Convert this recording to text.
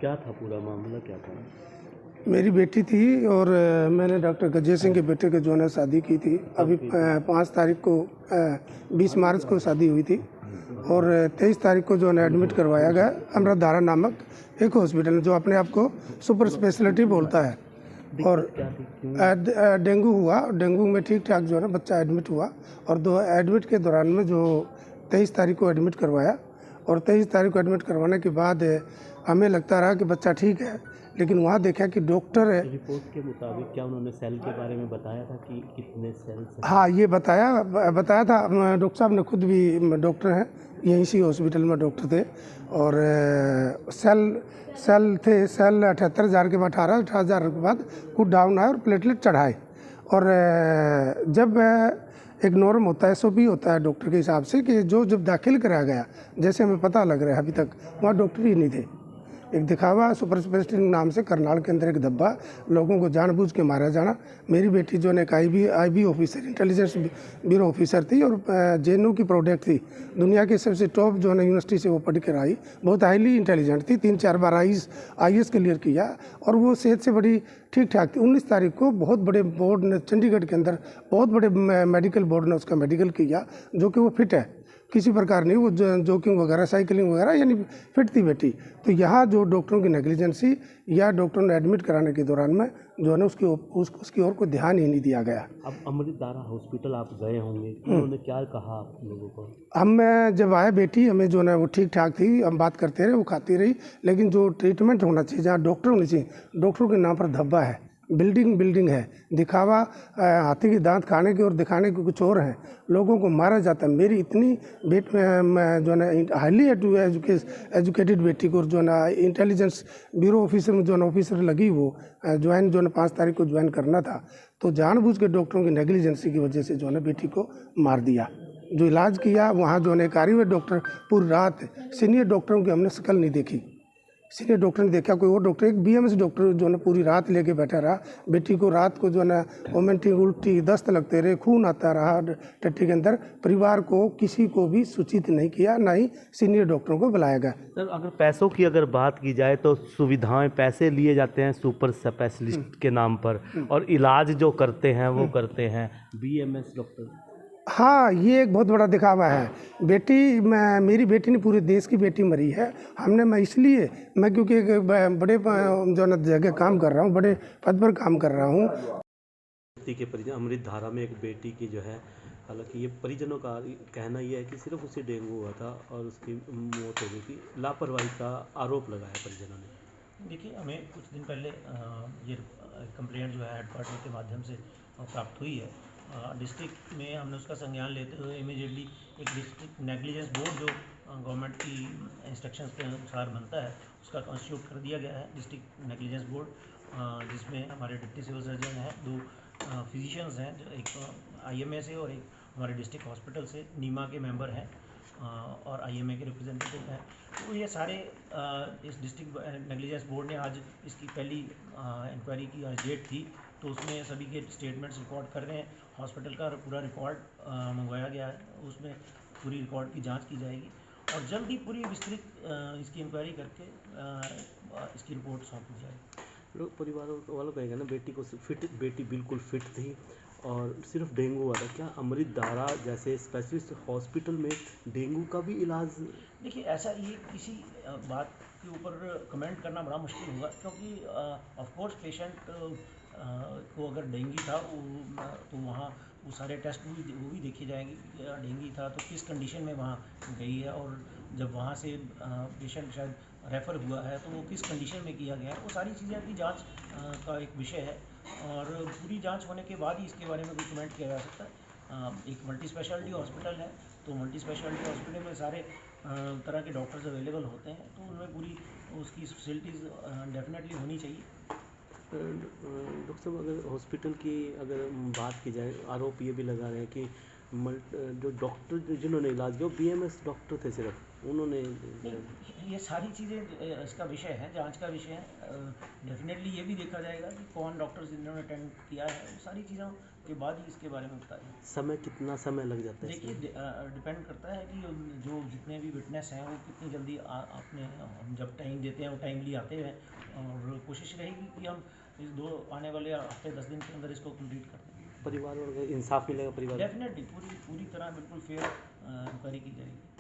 क्या था पूरा मामला, क्या था? मेरी बेटी थी और मैंने डॉक्टर गज्जर सिंह के बेटे के जो है शादी की थी। अभी 5 तारीख को 20 मार्च को शादी हुई थी और 23 तारीख को जो है एडमिट करवाया गया अमृतधारा नामक एक हॉस्पिटल में जो अपने आप को सुपर स्पेशलिटी बोलता है। और डेंगू हुआ, डेंगू में ठीक ठाक जो है बच्चा एडमिट हुआ और एडमिट के दौरान में जो 23 तारीख को एडमिट करवाया और 23 तारीख को एडमिट करवाने के बाद हमें लगता रहा कि बच्चा ठीक है, लेकिन वहाँ देखा कि डॉक्टर है। रिपोर्ट के मुताबिक क्या उन्होंने सेल के बारे में बताया था कि कितने सेल्स हैं? हाँ, ये बताया था। डॉक्टर साहब ने खुद भी डॉक्टर हैं, यहीं सी हॉस्पिटल में डॉक्टर थे और सेल थे। सेल 78,000 के बाद 18,000 के बाद कुछ डाउन आए और प्लेटलेट चढ़ाए। और जब एक नॉर्म होता है, SOP होता है डॉक्टर के हिसाब से कि जब दाखिल कराया गया, जैसे हमें पता लग रहा है अभी तक वहाँ डॉक्टर ही नहीं थे। एक दिखावा सुपर स्पेशलिटी नाम से करनाल के अंदर एक धब्बा, लोगों को जानबूझ के मारा जाना। मेरी बेटी जो है एक IB officer, intelligence bureau officer थी और JNU की प्रोडक्ट थी। दुनिया के सबसे टॉप जो है यूनिवर्सिटी से वो पढ़ कर आई, बहुत हाईली इंटेलिजेंट थी, 3-4 बार IAS क्लियर किया और वो सेहत से बड़ी ठीक ठाक थी। 19 तारीख को बहुत बड़े बोर्ड ने चंडीगढ़ के अंदर, बहुत बड़े मेडिकल बोर्ड ने उसका मेडिकल किया जो कि वो फिट है, किसी प्रकार नहीं, वो जॉगिंग वगैरह, साइकिलिंग वगैरह, यानी फिट थी बेटी। तो यहाँ जो डॉक्टरों की नेग्लिजेंसी या डॉक्टरों ने एडमिट कराने के दौरान में जो है ना उसकी ओर कोई ध्यान ही नहीं दिया गया। अब अमृतधारा हॉस्पिटल आप गए होंगे, उन्होंने क्या कहा आप लोगों को? हम जब आए, बेटी हमें जो है वो ठीक ठाक थी, हम बात करते रहे, वो खाती रही, लेकिन जो ट्रीटमेंट होना चाहिए, जहाँ डॉक्टर होने चाहिए, डॉक्टरों के नाम पर धब्बा है, बिल्डिंग है, दिखावा हाथी के दांत खाने के और दिखाने के कुछ और हैं, लोगों को मारा जाता है। मेरी इतनी जो है ना हाईली एजुकेटेड बेटी को जो है ना इंटेलिजेंस ब्यूरो ऑफिसर में जो है ना ऑफिसर लगी, वो ज्वाइन जो है ना 5 तारीख को ज्वाइन करना था, तो जानबूझ के डॉक्टरों की नेग्लिजेंसी की वजह से जो है ना बेटी को मार दिया। जो इलाज किया वहाँ जो है एक आयुर्वेद डॉक्टर पूरी रात, सीनियर डॉक्टरों की हमने शक्ल नहीं देखी, सीनियर डॉक्टर ने देखा कोई और डॉक्टर, एक BMS डॉक्टर जो है पूरी रात लेके बैठा रहा। बेटी को रात को जो है ना वोमिटिंग, उल्टी, दस्त लगते रहे, खून आता रहा टट्टी के अंदर। परिवार को किसी को भी सूचित नहीं किया, ना ही सीनियर डॉक्टरों को बुलाया गया। सर, अगर पैसों की अगर बात की जाए तो सुविधाएं, पैसे लिए जाते हैं सुपर स्पेशलिस्ट के नाम पर और इलाज जो करते हैं वो करते हैं BMS डॉक्टर। हाँ, ये एक बहुत बड़ा दिखावा है। मेरी बेटी ने, पूरे देश की बेटी मरी है। मैं इसलिए क्योंकि एक बड़े जो ना जगह काम कर रहा हूँ, बड़े पद पर काम कर रहा हूँ। के परिजन अमृतधारा में एक बेटी की जो है, हालांकि ये परिजनों का कहना ये है कि सिर्फ उसे डेंगू हुआ था और उसकी मौत हो गई थी, लापरवाही का आरोप लगाया परिजनों ने। देखिए, हमें कुछ दिन पहले ये कंप्लेंट जो है हेडक्वार्टर के माध्यम से प्राप्त हुई है। डिस्ट्रिक्ट में हमने उसका संज्ञान लेते हुए इमीडिएटली एक डिस्ट्रिक्ट नेग्लिजेंस बोर्ड जो गवर्नमेंट की इंस्ट्रक्शंस के अनुसार बनता है, उसका कॉन्स्टिट्यूट कर दिया गया है डिस्ट्रिक्ट नेग्लिजेंस बोर्ड, जिसमें हमारे डिप्टी सिविल सर्जन हैं, 2 फिजिशियंस हैं, जो एक IMA से और एक हमारे डिस्ट्रिक्ट हॉस्पिटल से नीमा के मेंबर हैं और IMA के रिप्रेजेंटेटिव हैं। तो ये सारे इस डिस्ट्रिक्ट नेग्लिजेंस बोर्ड ने आज इसकी पहली इंक्वायरी की आज डेट थी, तो उसमें सभी के स्टेटमेंट्स रिकॉर्ड कर रहे हैं। हॉस्पिटल का पूरा रिकॉर्ड मंगवाया गया है, उसमें पूरी रिकॉर्ड की जांच की जाएगी और जल्द ही पूरी विस्तृत इसकी इंक्वायरी करके इसकी रिपोर्ट सौंपी जाएगी। लोग परिवार वालों कहेंगे ना, बेटी बिल्कुल फिट थी और सिर्फ डेंगू हुआ था। क्या अमृतधारा जैसे स्पेशलिस्ट हॉस्पिटल में डेंगू का भी इलाज? देखिए, ऐसा ये किसी बात के ऊपर कमेंट करना बड़ा मुश्किल होगा, क्योंकि ऑफकोर्स पेशेंट को अगर डेंगू था तो वहाँ वो सारे टेस्ट वो भी देखे जाएंगे कि डेंगू था तो किस कंडीशन में वहाँ गई है, और जब वहाँ से पेशेंट शायद रेफ़र हुआ है तो वो किस कंडीशन में किया गया है, वो सारी चीज़ें की जांच का एक विषय है और पूरी जांच होने के बाद ही इसके बारे में कोई कमेंट किया जा सकता है। एक मल्टी स्पेशलिटी हॉस्पिटल है, तो मल्टी स्पेशलिटी हॉस्पिटल में सारे तरह के डॉक्टर्स अवेलेबल होते हैं, तो उनमें पूरी उसकी फैसिलिटीज़ डेफिनेटली होनी चाहिए। डॉक्टर साहब, अगर हॉस्पिटल की अगर बात की जाए, आरोप ये भी लगा रहे हैं कि जो डॉक्टर जिन्होंने इलाज किया वो BMS डॉक्टर थे सिर्फ, उन्होंने नहीं, ये सारी चीज़ें इसका विषय है, जांच का विषय है। डेफिनेटली ये भी देखा जाएगा कि कौन डॉक्टर्स जिन्होंने अटेंड किया है, वो सारी चीज़ों के बाद ही इसके बारे में बताएं। समय कितना समय लग जाता है देखिए, इसमें? डिपेंड करता है कि जो जितने भी विटनेस हैं वो कितनी जल्दी अपने हम जब टाइम देते हैं वो टाइमली आते हैं, और कोशिश रहेगी कि हम इस आने वाले हफ्ते 10 दिन के अंदर इसको कंप्लीट कर दें। परिवार और इंसाफ मिलेगा परिवार? डेफिनेटली पूरी पूरी तरह बिल्कुल फेयर इंक्वायरी की जाएगी।